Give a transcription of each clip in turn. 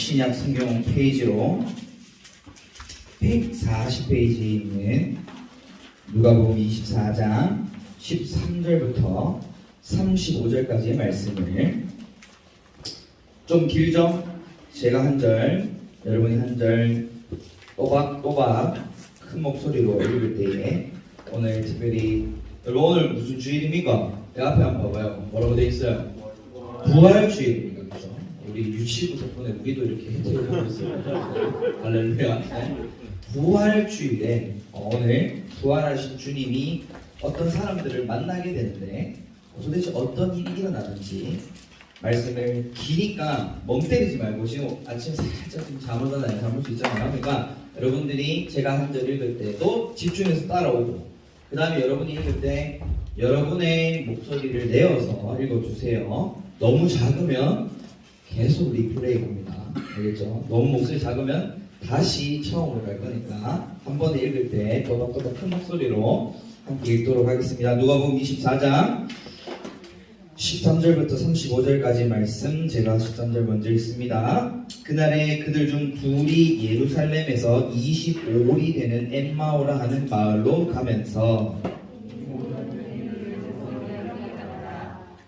신약 성경 페이지로 140페이지에 있는 누가복음 24장 13절부터 35절까지의 말씀을 좀 길죠? 제가 한 절, 여러분이 한 절 또박또박 큰 목소리로 읽을 때에 오늘 특별히 여러분 오늘 무슨 주일입니까? 내 앞에 한번 봐봐요. 뭐라고 되어 있어요? 부활주일입니다. 그죠? 우리 유치부 덕분에 우리도 이렇게 혜택을 받고 있어요. 할렐루야. 부활주일에 오늘 부활하신 주님이 어떤 사람들을 만나게 되는데 도대체 어떤 일이 일어나는지 말씀을 기니까 멍 때리지 말고 지금 아침 살짝 좀 잠 오잖아요. 잠 올 수 있잖아요. 그러니까 여러분들이 제가 한 절 읽을 때도 집중해서 따라오고 그 다음에 여러분이 읽을 때 여러분의 목소리를 내어서 읽어주세요. 너무 작으면 계속 리플레이 겁니다. 알겠죠? 너무 목소리 작으면 다시 처음으로 갈 거니까 한 번에 읽을 때 또박또박 큰 목소리로 함께 읽도록 하겠습니다. 누가복음 24장 13절부터 35절까지 말씀, 제가 13절 먼저 읽습니다. 그날에 그들 중 둘이 예루살렘에서 25里되는 엠마오라 하는 마을로 가면서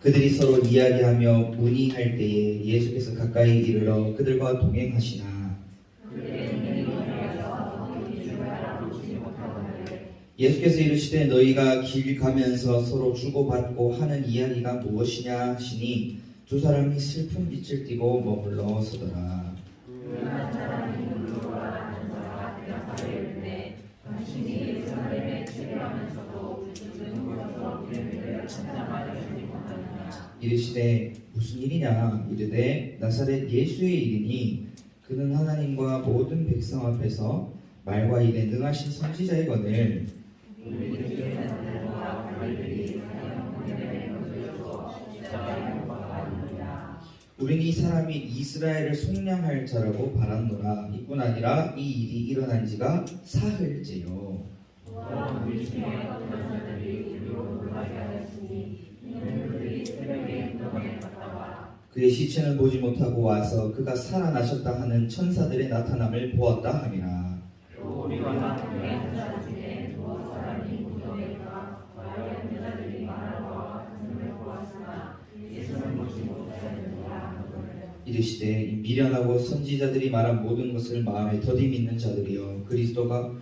그들이 서로 이야기하며 문의할 때에 예수께서 가까이 이르러 그들과 동행하시나 예수께서 이르시되 너희가 길 가면서 서로 주고받고 하는 이야기가 무엇이냐 하시니 두 사람이 슬픈 빛을 띠고 머물러 서더라. 이르시되 무슨 일이냐 이르되 나사렛 예수의 일이니 그는 하나님과 모든 백성 앞에서 말과 일에 능하신 선지자이거늘 우리는 이 사람이 이스라엘을 속량할 자라고 바랐노라. 이뿐 아니라 이 일이 일어난 지가 사흘째요. 그의 시체는 보지 못하고 와서 그가 살아나셨다 하는 천사들의 나타남을 보았다 하니라. 이르시되 미련하고 선지자들이 말한 모든 것을 마음에 더디 믿는 자들이여 그리스도가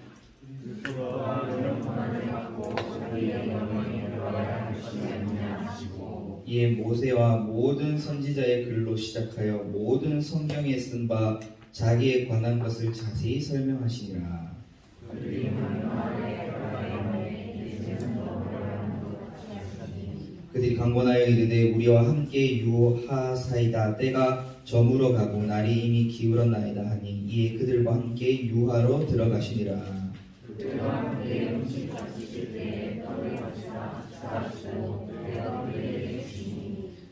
이에 모세와 모든 선지자의 글로 시작하여 모든 성경에 쓴 바 자기에 관한 것을 자세히 설명하시니라. 그들이 강권하여 이르되 우리와 함께 유하사이다. 때가 저물어 가고 날이 이미 기울었나이다 하니 이에 그들과 함께 유하로 들어가시니라.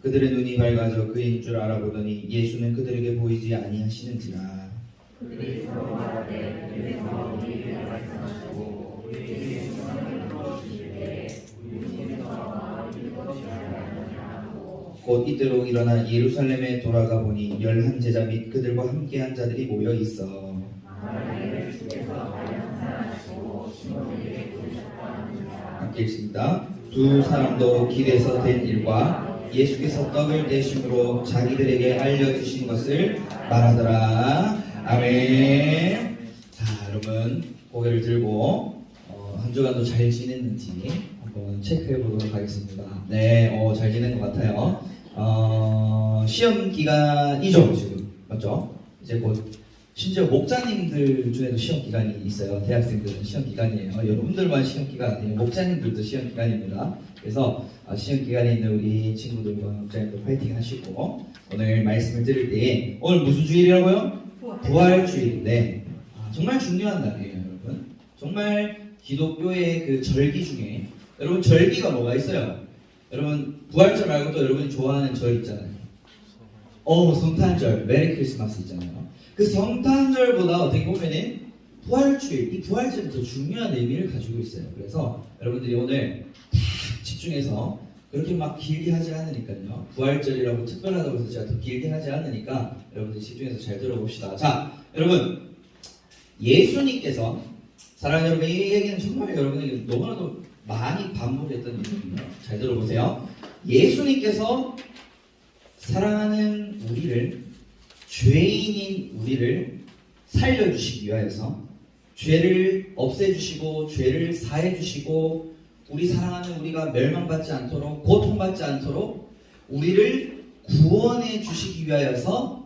그들의 눈이 밝아져 그인 줄 알아보더니 예수는 그들에게 보이지 아니하시는지라. 곧 이때로 일어나 예루살렘에 돌아가 보니 11 제자 및 그들과 함께한 자들이 모여 있어 함께 읽습니다. 두 사람도 길에서 된 일과 예수께서 떡을 떼심으로 자기들에게 알려주신 것을 말하더라. 아멘. 자, 여러분 고개를 들고 한 주간도 잘 지냈는지 한번 체크해 보도록 하겠습니다. 네, 잘 지낸 것 같아요. 시험 기간이죠 지금 맞죠? 이제 곧 심지어 목자님들 중에도 시험 기간이 있어요. 대학생들은 시험 기간이에요. 여러분들만 시험 기간 아니에요. 목자님들도 시험 기간입니다. 그래서 시험 기간에 있는 우리 친구들과 목자님들 파이팅 하시고 오늘 말씀을 들을 때에 오늘 무슨 주일이라고요? 부활주일인데 정말 중요한 날이에요, 여러분. 정말 기독교의 그 절기 중에 여러분 절기가 뭐가 있어요? 여러분 부활절 말고 또 여러분이 좋아하는 절 있잖아요. 성탄절, 메리 크리스마스 있잖아요. 그 성탄절보다 어떻게 보면은 부활주일, 이 부활절이 더 중요한 의미를 가지고 있어요. 그래서 여러분들이 오늘 다 집중해서 그렇게 막 길게 하지 않으니까요. 부활절이라고 특별하다고 해서 제가 더 길게 하지 않으니까 여러분들 집중해서 잘 들어봅시다. 자, 여러분 예수님께서 사랑하는 여러분, 이 얘기는 정말 여러분에게 너무나도 많이 반복했던 얘기입니다. 잘 들어보세요. 예수님께서 사랑하는 우리를, 죄인인 우리를 살려주시기 위하여서 죄를 없애주시고 죄를 사해주시고 우리 사랑하는 우리가 멸망받지 않도록, 고통받지 않도록 우리를 구원해 주시기 위하여서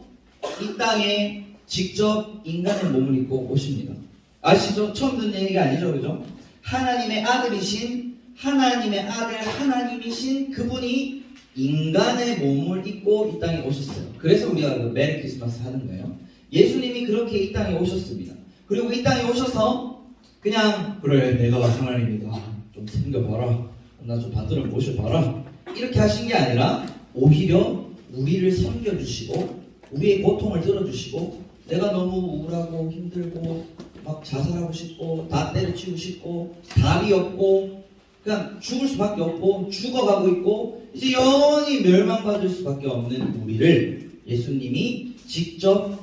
이 땅에 직접 인간의 몸을 입고 오십니다. 아시죠? 처음 듣는 얘기가 아니죠, 그죠? 하나님의 아들이신, 하나님의 아들, 하나님이신 그분이 인간의 몸을 입고 이 땅에 오셨어요. 그래서 우리가 그 메리 크리스마스 하는 거예요. 예수님이 그렇게 이 땅에 오셨습니다. 그리고 이 땅에 오셔서 그냥 그래 내가 하나님이다, 좀 생겨봐라, 나 좀 받들어 모셔봐라, 이렇게 하신 게 아니라 오히려 우리를 섬겨주시고 우리의 고통을 들어주시고, 내가 너무 우울하고 힘들고 막 자살하고 싶고 다 때려치우고 싶고 답이 없고 그냥 죽을 수밖에 없고 죽어가고 있고 이제 영원히 멸망받을 수밖에 없는 우리를 예수님이 직접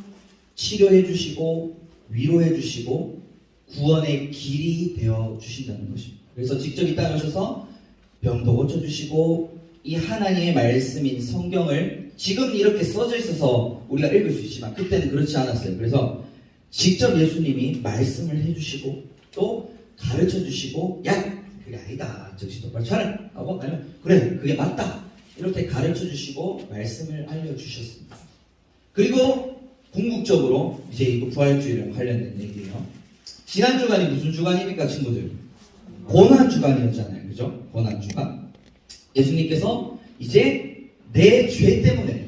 치료해 주시고 위로해 주시고 구원의 길이 되어 주신다는 것입니다. 그래서 직접 이 땅에 오셔서 병도 고쳐주시고 이 하나님의 말씀인 성경을 지금 이렇게 써져 있어서 우리가 읽을 수 있지만 그때는 그렇지 않았어요. 그래서 직접 예수님이 말씀을 해주시고 또 가르쳐주시고, 야 그게 아니다, 정신 똑바로 차려 하고, 아니면 그래 그게 맞다, 이렇게 가르쳐주시고 말씀을 알려주셨습니다. 그리고 궁극적으로 이제 이거 부활주의랑 관련된 얘기예요. 지난 주간이 무슨 주간입니까 친구들? 고난 주간이었잖아요, 그죠? 고난 주간. 예수님께서 이제 내 죄 때문에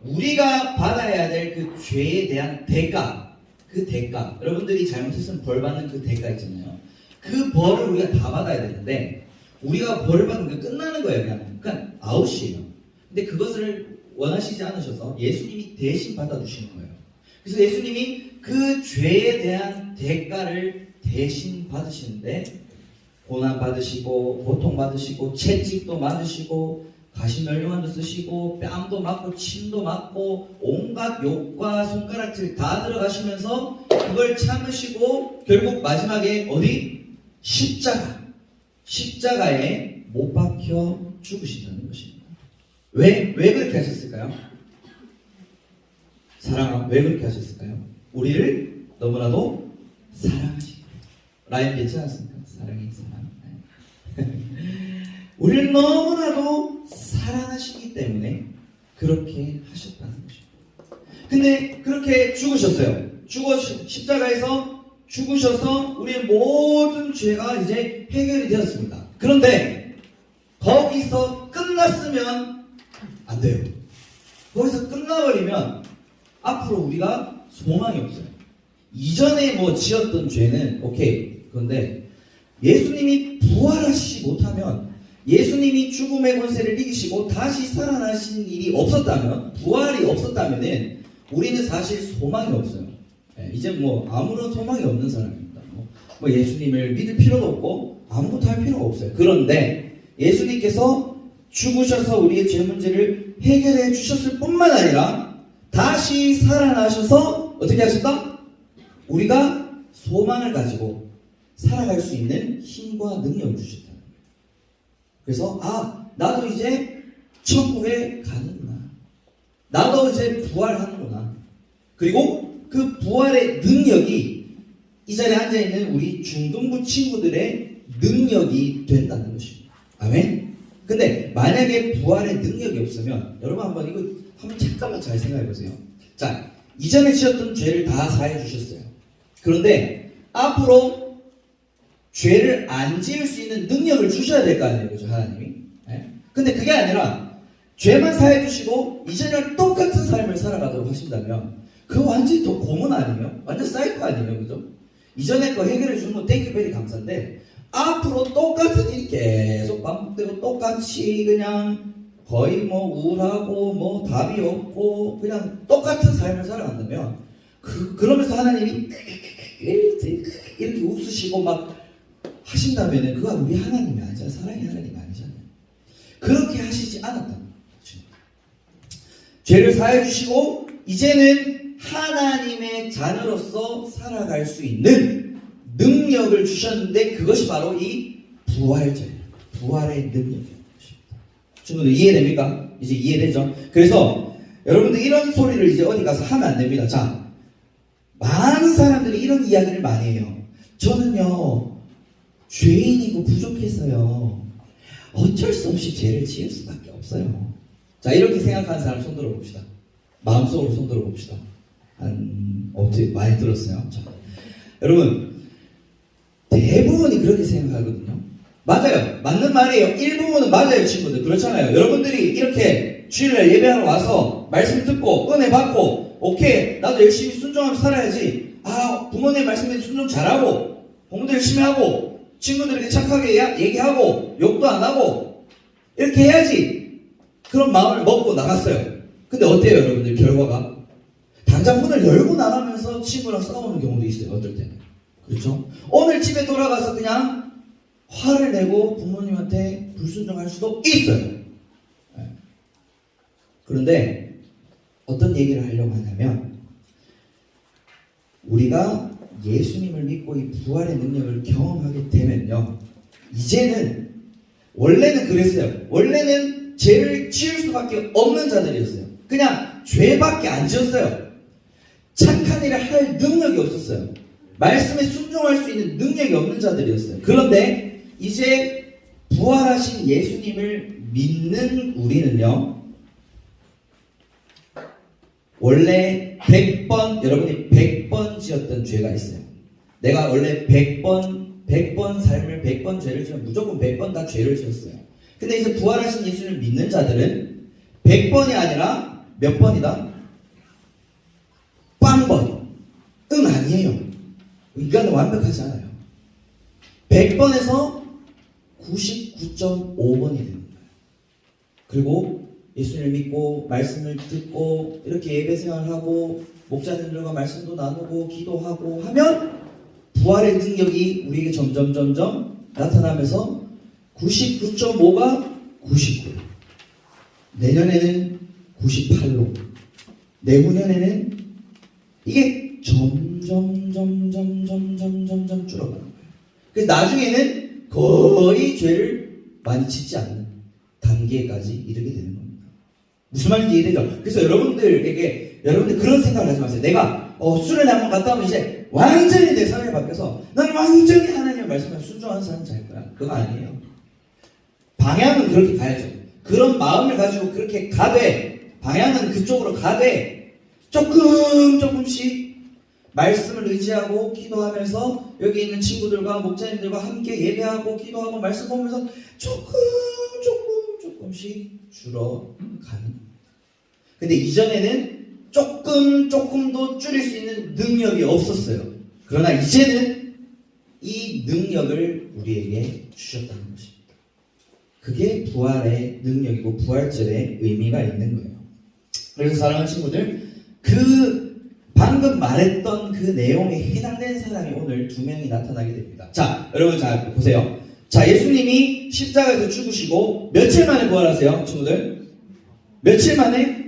우리가 받아야 될 그 죄에 대한 대가, 그 대가, 여러분들이 잘못했으면 벌 받는 그 대가 있잖아요. 그 벌을 우리가 다 받아야 되는데 우리가 벌을 받는 게 끝나는 거예요. 그냥 아웃이에요. 근데 그것을 원하시지 않으셔서 예수님이 대신 받아주시는 거예요. 그래서 예수님이 그 죄에 대한 대가를 대신 받으시는데 고난 받으시고 고통 받으시고 채찍도 맞으시고 가시면류관도 쓰시고 뺨도 맞고 침도 맞고 온갖 욕과 손가락질 다 들어가시면서 그걸 참으시고 결국 마지막에 어디? 십자가에 못 박혀 죽으신다는 것입니다. 왜 그렇게 하셨을까요? 왜 그렇게 하셨을까요? 우리를 너무나도 사랑하시고, 라임 괜찮지 않습니까? 사랑이 사랑. 우리를 너무나도 사랑하시기 때문에 그렇게 하셨다는 것입니다. 근데 그렇게 죽으셨어요. 십자가에서 죽으셔서 우리의 모든 죄가 이제 해결이 되었습니다. 그런데 거기서 끝났으면 안 돼요. 거기서 끝나버리면 앞으로 우리가 소망이 없어요. 이전에 지었던 죄는 오케이. 그런데 예수님이 부활하시지 못하면, 예수님이 죽음의 권세를 이기시고 다시 살아나신 일이 없었다면, 부활이 없었다면은 우리는 사실 소망이 없어요. 이제 아무런 소망이 없는 사람입니다. 예수님을 믿을 필요도 없고 아무것도 할 필요가 없어요. 그런데 예수님께서 죽으셔서 우리의 죄 문제를 해결해 주셨을 뿐만 아니라 다시 살아나셔서 어떻게 하셨다? 우리가 소망을 가지고 살아갈 수 있는 힘과 능력을 주셨다. 그래서 나도 이제 천국에 가는구나. 나도 이제 부활하는구나. 그리고 그 부활의 능력이 이 자리에 앉아있는 우리 중등부 친구들의 능력이 된다는 것입니다. 아멘? 근데 만약에 부활의 능력이 없으면 여러분 한번 잠깐만 잘 생각해 보세요. 자, 이전에 지었던 죄를 다 사해 주셨어요. 그런데 앞으로 죄를 안 지을 수 있는 능력을 주셔야 될 거 아니에요, 그죠, 하나님이? 네? 근데 그게 아니라 죄만 사해 주시고 이전이랑 똑같은 삶을 살아가도록 하신다면 그 완전히 또 고문 아니에요? 완전 사이코 아니에요, 그죠? 이전에 거 해결해 주는 건 땡큐베리 감사인데 앞으로 똑같은 일이 계속 반복되고 똑같이 그냥 거의 우울하고 답이 없고 그냥 똑같은 삶을 살아간다면 그러면서 하나님이 이렇게 웃으시고 막 하신다면은 그가 우리 하나님이 아니잖아요. 사랑의 하나님이 아니잖아요. 그렇게 하시지 않았다는 거죠. 죄를 사해 주시고 이제는 하나님의 자녀로서 살아갈 수 있는 능력을 주셨는데 그것이 바로 이 부활절, 부활의 능력입니다. 친구들 이해됩니까? 이제 이해되죠? 그래서 여러분들 이런 소리를 이제 어디 가서 하면 안 됩니다. 자, 많은 사람들이 이런 이야기를 많이 해요. 저는요 죄인이고 부족해서요 어쩔 수 없이 죄를 지을 수밖에 없어요. 자, 이렇게 생각하는 사람 손 들어봅시다. 마음속으로 손 들어봅시다. 어떻게 많이 들었어요? 자, 여러분 대부분이 그렇게 생각하거든요. 맞아요. 맞는 말이에요. 일부분은 맞아요, 친구들. 그렇잖아요. 여러분들이 이렇게 주일날 예배하러 와서 말씀 듣고 은혜 받고 오케이 나도 열심히 순종하면서 살아야지. 부모님 말씀에 순종 잘하고 공부도 열심히 하고 친구들에게 착하게 얘기하고 욕도 안 하고 이렇게 해야지. 그런 마음을 먹고 나갔어요. 근데 어때요, 여러분들? 결과가 당장 문을 열고 나가면서 친구랑 싸우는 경우도 있어요. 어떨 때는. 그렇죠? 오늘 집에 돌아가서 그냥 화를 내고 부모님한테 불순종할 수도 있어요. 그런데 어떤 얘기를 하려고 하냐면 우리가 예수님을 믿고 이 부활의 능력을 경험하게 되면요, 이제는 원래는 그랬어요. 원래는 죄를 지을 수밖에 없는 자들이었어요. 그냥 죄밖에 안 지었어요. 착한 일을 할 능력이 없었어요. 말씀에 순종할 수 있는 능력이 없는 자들이었어요. 그런데 이제 부활하신 예수님을 믿는 우리는요, 원래 100번, 여러분이 100번 지었던 죄가 있어요. 내가 원래 100번 삶을 100번 죄를 지으면 무조건 100번 다 죄를 지었어요. 근데 이제 부활하신 예수님을 믿는 자들은 100번이 아니라 몇 번이다? 빵번. 아니에요. 인간은 완벽하지 않아요. 100번에서 99.5번이 됩니다. 그리고 예수님을 믿고 말씀을 듣고 이렇게 예배 생활하고 목자님들과 말씀도 나누고 기도하고 하면 부활의 능력이 우리에게 점점 나타나면서 99.5가 99, 내년에는 98로, 내후년에는 이게 점점 줄어가는 거예요. 그래서 나중에는 거의 죄를 많이 짓지 않는 단계까지 이르게 되는 겁니다. 무슨 말인지 이해되죠? 그래서 여러분들 그런 생각을 하지 마세요. 내가 수련회 한번 갔다 오면 이제 완전히 내 삶이 바뀌어서 난 완전히 하나님의 말씀에 순종하는 사람이 될 거야. 그거 아니에요. 방향은 그렇게 가야죠. 그런 마음을 가지고 그렇게 가되, 방향은 그쪽으로 가되, 조금씩 말씀을 의지하고 기도하면서 여기 있는 친구들과 목자님들과 함께 예배하고 기도하고 말씀 보면서 조금씩 줄어가는. 근데 이전에는 조금도 줄일 수 있는 능력이 없었어요. 그러나 이제는 이 능력을 우리에게 주셨다는 것입니다. 그게 부활의 능력이고 부활절의 의미가 있는 거예요. 그래서 사랑하는 친구들, 방금 말했던 그 내용에 해당되는 사람이 오늘 2명이 나타나게 됩니다. 자, 여러분 잘 보세요. 자, 예수님이 십자가에서 죽으시고 며칠 만에 부활하세요, 친구들? 며칠 만에?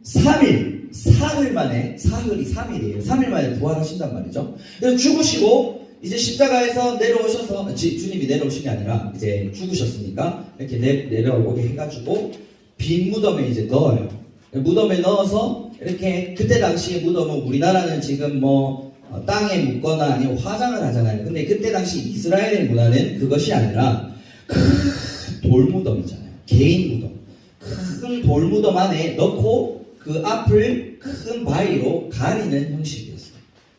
3일. 사흘 만에, 사흘이 3일이에요. 3일 만에 부활하신단 말이죠. 그래서 죽으시고 이제 십자가에서 내려오셔서, 주님이 내려오신 게 아니라 이제 죽으셨으니까 이렇게 내려오게 해가지고 빈 무덤에 이제 넣어요. 무덤에 넣어서 이렇게, 그때 당시에 무덤은 우리나라는 지금 땅에 묻거나 아니면 화장을 하잖아요. 근데 그때 당시 이스라엘의 문화는 그것이 아니라 큰 돌무덤이잖아요. 개인 무덤. 큰 돌무덤 안에 넣고 그 앞을 큰 바위로 가리는 형식이었어요.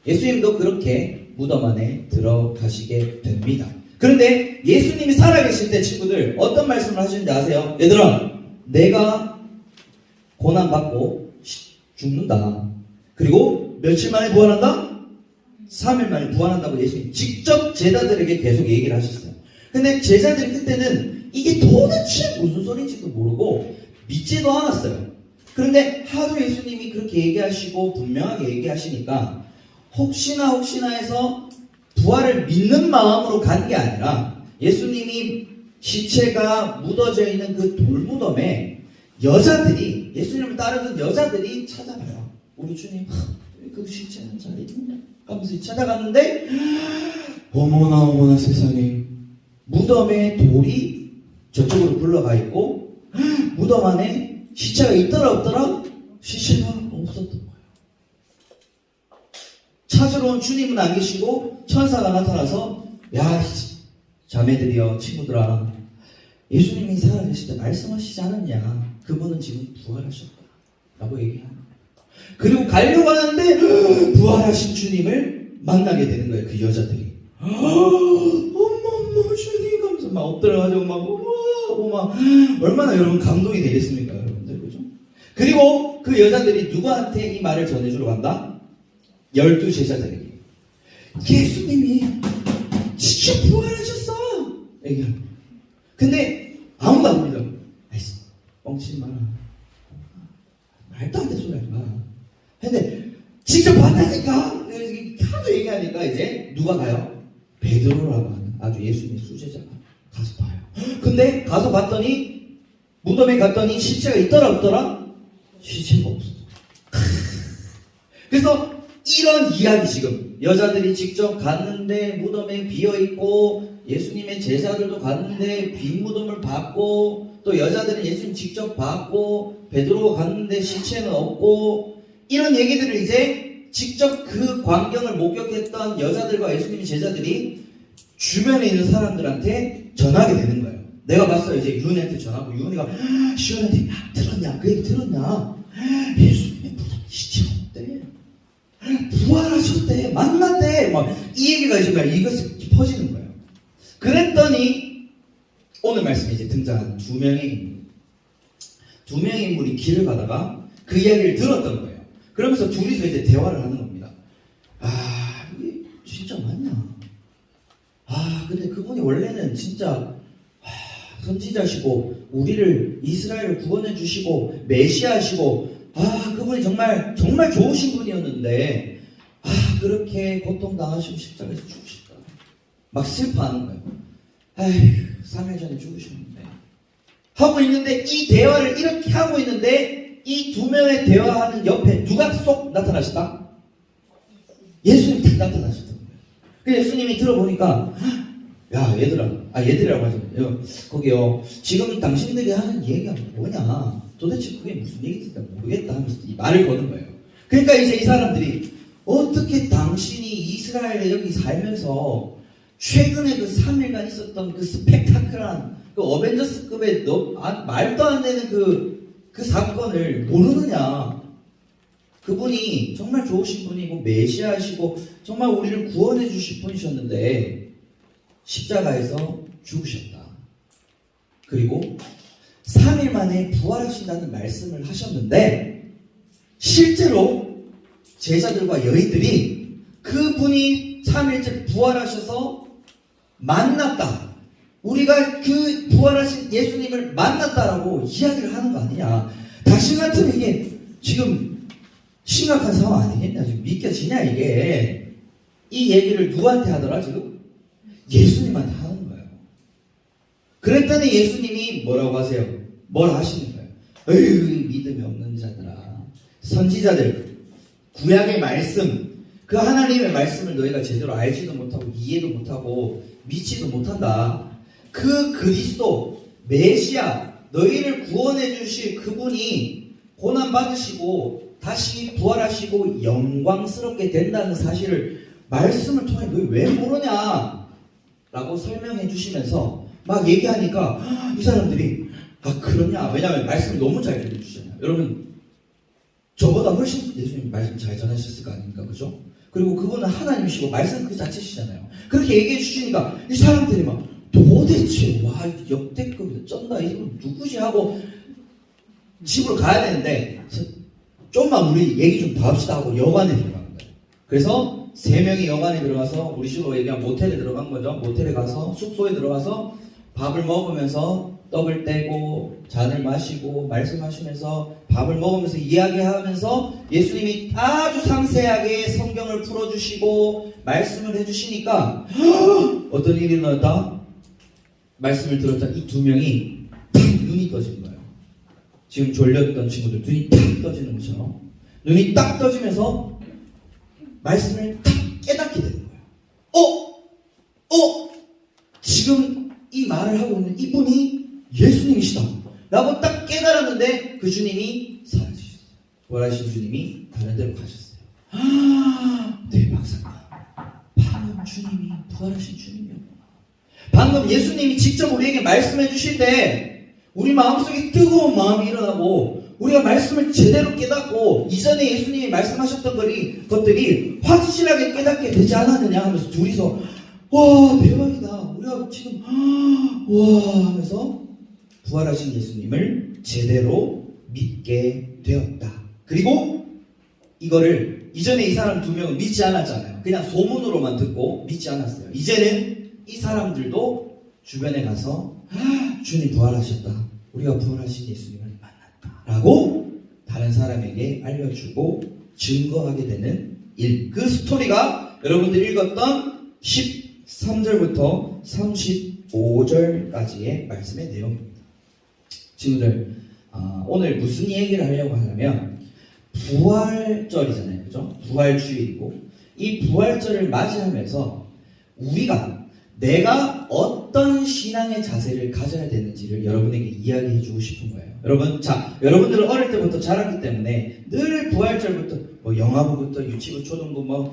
예수님도 그렇게 무덤 안에 들어가시게 됩니다. 그런데 예수님이 살아계실 때 친구들 어떤 말씀을 하시는지 아세요? 얘들아, 내가 고난받고 죽는다. 그리고 며칠 만에 부활한다? 3일 만에 부활한다고 예수님 직접 제자들에게 계속 얘기를 하셨어요. 근데 제자들이 그때는 이게 도대체 무슨 소리인지도 모르고 믿지도 않았어요. 그런데 하도 예수님이 그렇게 얘기하시고 분명하게 얘기하시니까 혹시나 해서 부활을 믿는 마음으로 간 게 아니라 예수님이 시체가 묻어져 있는 그 돌무덤에 여자들이, 예수님을 따르는 여자들이 찾아가요. 우리 주님, 그 시체는 잘 있느냐? 하면서 찾아갔는데, 어머나 어머나 세상에, 무덤에 돌이 저쪽으로 굴러가 있고, 무덤 안에 시체가 있더라 없더라? 시체가 없었던 거예요. 찾으러 온 주님은 안 계시고 천사가 나타나서, 야 자매들이여, 친구들아, 예수님이 살아계실 때 말씀하시지 않았냐? 그분은 지금 부활하셨다 라고 얘기합니다. 그리고 가려고 하는데 부활하신 주님을 만나게 되는 거예요. 그 여자들이. 어머 주님 하면서 막 엎드려가지고 막 얼마나 여러분 감동이 되겠습니까, 여러분들, 그죠? 그리고 그 여자들이 누구한테 이 말을 전해주러 간다? 12 제자들에게. 예수님이 진짜 부활하셨어! 얘기합니다. 근데 아무도 안 믿어. 아이씨, 뻥치지 마라. 말도 안 되는 소리 하지 마. 근데 직접 봤다니까? 하도 얘기하니까 이제 누가 가요? 베드로라고 하는 아주 예수님의 수제자가 가서 봐요. 근데 가서 봤더니, 무덤에 갔더니 시체가 있더라 없더라? 시체가 없어. 그래서 이런 이야기, 지금 여자들이 직접 갔는데 무덤에 비어있고, 예수님의 제자들도 갔는데 빈 무덤을 봤고, 또 여자들은 예수님 직접 봤고, 베드로가 갔는데 시체는 없고, 이런 얘기들을 이제 직접 그 광경을 목격했던 여자들과 예수님의 제자들이 주변에 있는 사람들한테 전하게 되는 거예요. 내가 봤어요. 이제 유은혜한테 전하고, 유은혜가 시원한테, 들었냐? 그 얘기 들었냐? 예수님의 무덤 시체가 없대. 부활하셨대. 만났대. 막 이 얘기가 이제 이것이 퍼지는 거예요. 그랬더니 오늘 말씀에 이제 등장한 두 명의 인물이 길을 가다가 그 이야기를 들었던 거예요. 그러면서 둘이서 이제 대화를 하는 겁니다. 아, 이게 진짜 맞냐? 아, 근데 그분이 원래는 진짜 선지자시고 우리를, 이스라엘을 구원해 주시고 메시아시고, 아, 그분이 정말 좋으신 분이었는데, 아, 그렇게 고통당하시고 십자가에서 죽으셨다. 막 슬퍼하는 거예요. 아휴, 3일 전에 죽으셨는데. 하고 있는데, 이 대화를 이렇게 하고 있는데, 이 두 명의 대화하는 옆에 누가 쏙 나타나셨다? 예수님이 딱 나타나셨던 거예요. 그래서 예수님이 들어보니까, 야, 얘들이라고 하죠. 거기요, 지금 당신들이 하는 얘기가 뭐냐? 도대체 그게 무슨 얘기인지 모르겠다 하면서 이 말을 거는 거예요. 그러니까 이제 이 사람들이, 어떻게 당신이 이스라엘에 여기 살면서 최근에 그 3일간 있었던 그 스펙타클한 그 어벤져스급의 말도 안 되는 그 사건을 모르느냐? 그분이 정말 좋으신 분이고 메시아시고 정말 우리를 구원해 주실 분이셨는데 십자가에서 죽으셨다. 그리고 3일 만에 부활하신다는 말씀을 하셨는데, 실제로 제자들과 여인들이 그분이 3일째 부활하셔서 만났다, 우리가 그 부활하신 예수님을 만났다라고 이야기를 하는 거 아니냐. 당신 같으면 이게 지금 심각한 상황 아니겠냐? 지금 믿겨지냐 이게. 이 얘기를 누구한테 하더라 지금? 예수님한테 하는 거예요. 그랬더니 예수님이 뭐라고 하세요? 뭘 하시는 거예요? 에휴, 믿음이 없는 자들아, 선지자들, 구약의 말씀, 그 하나님의 말씀을 너희가 제대로 알지도 못하고 이해도 못하고 믿지도 못한다. 그 그리스도 메시아, 너희를 구원해 주실 그분이 고난 받으시고 다시 부활하시고 영광스럽게 된다는 사실을 말씀을 통해 너희 왜 모르냐 라고 설명해 주시면서 막 얘기하니까 이 사람들이, 아, 그러냐? 왜냐하면 말씀을 너무 잘 들려주시잖아요. 여러분, 저보다 훨씬 예수님 말씀 잘 전하셨을 거 아닙니까? 그죠? 그리고 그분은 하나님이시고 말씀 그 자체시잖아요. 그렇게 얘기해 주시니까 이 사람들이 막 도대체, 와, 역대급이다, 쩐다, 이분 누구지? 하고 집으로 가야 되는데, 좀만 우리 얘기 좀 더 합시다 하고 여관에 들어가는 거예요. 그래서 3명이 여관에 들어가서, 우리 식으로 얘기하면 모텔에 들어간 거죠. 모텔에 가서, 숙소에 들어가서 밥을 먹으면서 떡을 떼고 잔을 마시고 말씀하시면서 밥을 먹으면서 이야기하면서 예수님이 아주 상세하게 성경을 풀어주시고 말씀을 해주시니까 어떤 일이 일어났다? 말씀을 들었던 이 두 명이 탁 눈이 떠진 거예요. 지금 졸렸던 친구들 눈이 탁 떠지는 것처럼 눈이 딱 떠지면서 말씀을 딱 깨닫게 되는 거예요. 지금 이 말을 하고 있는 이분이 예수님이시다 라고 딱 깨달았는데 그 주님이 사라지셨어요. 부활하신 주님이 다른 데로 가셨어요. 대박 사건. 방금 주님이 부활하신 주님이었구나. 방금 예수님이 직접 우리에게 말씀해 주실 때 우리 마음속에 뜨거운 마음이 일어나고 우리가 말씀을 제대로 깨닫고 이전에 예수님이 말씀하셨던 것들이 확실하게 깨닫게 되지 않았느냐 하면서 둘이서 와 대박이다. 우리가 지금 와 하면서 부활하신 예수님을 제대로 믿게 되었다. 그리고 이거를 이전에 이 사람 두 명은 믿지 않았잖아요. 그냥 소문으로만 듣고 믿지 않았어요. 이제는 이 사람들도 주변에 가서 주님 부활하셨다. 우리가 부활하신 예수님을 만났다. 라고 다른 사람에게 알려주고 증거하게 되는 일. 그 스토리가 여러분들이 읽었던 13절부터 35절까지의 말씀의 내용입니다. 친구들, 오늘 무슨 얘기를 하려고 하냐면 부활절이잖아요. 그죠? 부활주일이고 이 부활절을 맞이하면서 우리가 내가 어떤 신앙의 자세를 가져야 되는지를 여러분에게 이야기해 주고 싶은 거예요. 여러분들은 어릴 때부터 자랐기 때문에 늘 부활절부터 영아부부터 유치부, 초등부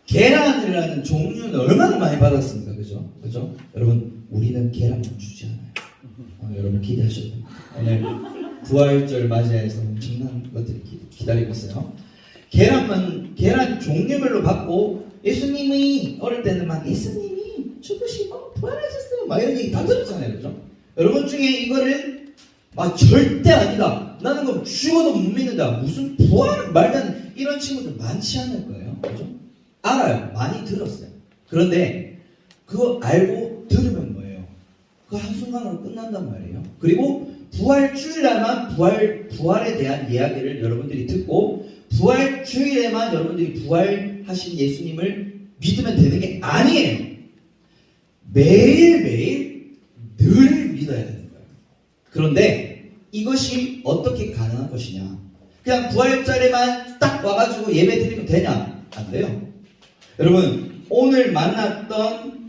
계란이라는 종류는 얼마나 많이 받았습니까? 그죠? 여러분, 우리는 계란만 주지 않아요. 여러분 기대하셔도 됩니다. 오늘 부활절 맞이해서 엄청난 것들이 기다리고 있어요. 계란 종류별로 받고 예수님이 어릴 때는 막 예수님이 죽으시고 부활하셨어요. 막 이런 얘기 다 들었잖아요. 그죠? 여러분 중에 이거를 절대 아니다. 나는 그럼 죽어도 못 믿는다. 무슨 부활 말든 이런 친구들 많지 않을 거예요. 그죠? 알아요. 많이 들었어요. 그런데 그거 알고 들으면 뭐예요? 그거 한순간으로 끝난단 말이에요. 그리고 부활주일에만 부활에 대한 이야기를 여러분들이 듣고 부활주일에만 여러분들이 부활하신 예수님을 믿으면 되는 게 아니에요. 매일매일 늘 믿어야 되는 거예요. 그런데 이것이 어떻게 가능한 것이냐? 그냥 부활절에만 딱 와가지고 예배 드리면 되냐? 안 돼요. 여러분, 오늘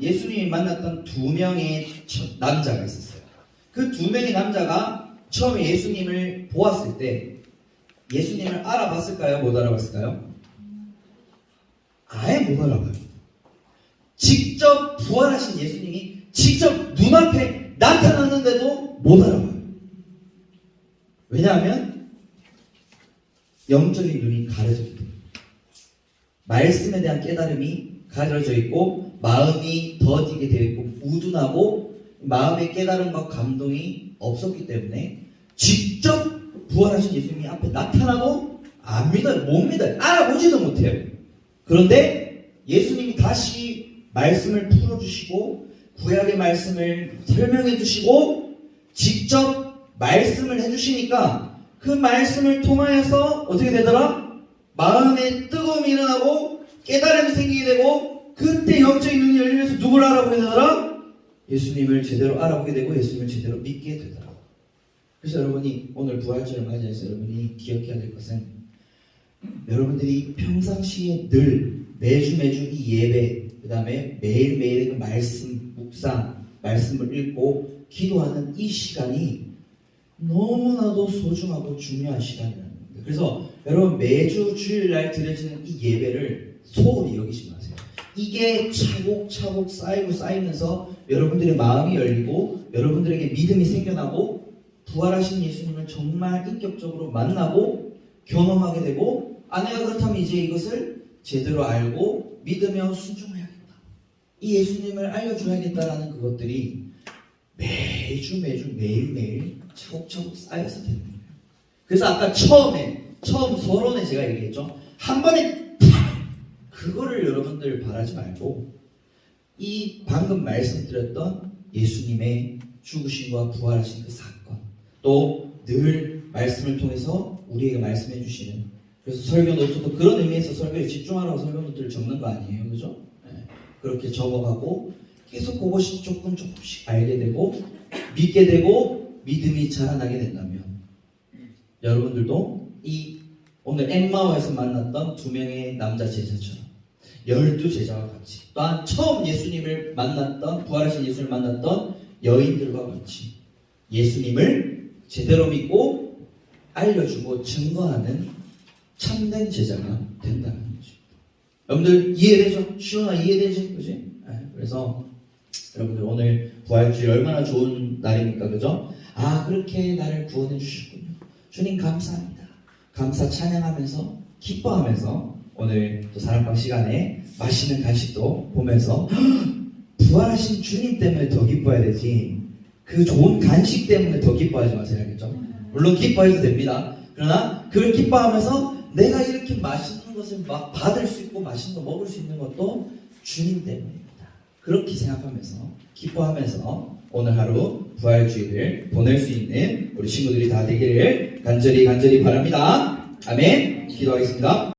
예수님이 만났던 두 명의 남자가 있었어요. 그 두 명의 남자가 처음에 예수님을 보았을 때 예수님을 알아봤을까요? 못 알아봤을까요? 아예 못 알아봐요. 직접 부활하신 예수님이 직접 눈앞에 나타났는데도 못 알아봐요. 왜냐하면 영적인 눈이 가려져 있기 때문에 말씀에 대한 깨달음이 가려져 있고 마음이 더디게 되어 있고 우둔하고 마음의 깨달음과 감동이 없었기 때문에 직접 부활하신 예수님이 앞에 나타나도 안 믿어요. 못 믿어요. 알아보지도 못해요. 그런데 예수님이 다시 말씀을 풀어주시고 구약의 말씀을 설명해 주시고 직접 말씀을 해주시니까 그 말씀을 통하여서 어떻게 되더라? 마음에 뜨거움이 일어나고 깨달음이 생기게 되고 그때 영적인 눈이 열리면서 누구를 알아보게 되더라? 예수님을 제대로 알아보게 되고 예수님을 제대로 믿게 되더라. 그래서 여러분이 오늘 부활절을 맞이해서 여러분이 기억해야 될 것은 여러분들이 평상시에 늘 매주 이 예배 그 다음에 매일매일의 그 말씀 묵상 말씀을 읽고 기도하는 이 시간이 너무나도 소중하고 중요한 시간이라는 겁니다. 그래서 여러분 매주 주일날 드려지는 이 예배를 소홀히 여기지 마세요. 이게 차곡차곡 쌓이면서 여러분들의 마음이 열리고 여러분들에게 믿음이 생겨나고 부활하신 예수님을 정말 인격적으로 만나고 경험하게 되고 내가 그렇다면 이제 이것을 제대로 알고 믿으며 순종해야겠다. 이 예수님을 알려줘야겠다라는 그것들이 매주 매일매일 차곡차곡 쌓여서 되는 거예요. 그래서 아까 처음 서론에 제가 얘기했죠. 한 번에 그거를 여러분들 바라지 말고 이 방금 말씀드렸던 예수님의 죽으심과 부활하신 그 사건 또 늘 말씀을 통해서 우리에게 말씀해 주시는 그래서 설교 노트도 그런 의미에서 설교에 집중하라고 설교 노트를 적는 거 아니에요. 그죠? 네. 그렇게 적어가고 계속 그것이 조금씩 알게 되고 믿게 되고 믿음이 자라나게 된다면 여러분들도 이 오늘 엠마오에서 만났던 2명의 남자 제자처럼 12제자와 같이 또한 처음 예수님을 만났던 부활하신 예수님을 만났던 여인들과 같이 예수님을 제대로 믿고 알려주고 증거하는 참된 제자가 된다는 거죠. 여러분들 이해되죠? 시원하 이해되지? 그지? 그래서 여러분들 오늘 부활주일 얼마나 좋은 날입니까? 그죠? 그렇게 나를 구원해 주셨군요. 주님 감사합니다. 감사 찬양하면서 기뻐하면서 오늘 또 사랑방 시간에 맛있는 간식도 보면서 부활하신 주님 때문에 더 기뻐해야 되지 그 좋은 간식 때문에 더 기뻐하지 마세요. 알겠죠? 물론 기뻐해도 됩니다. 그러나 그걸 기뻐하면서 내가 이렇게 맛있는 것을 막 받을 수 있고 맛있는 거 먹을 수 있는 것도 주님 때문입니다. 그렇게 생각하면서 기뻐하면서 오늘 하루 부활주일을 보낼 수 있는 우리 친구들이 다 되기를 간절히 바랍니다. 아멘. 기도하겠습니다.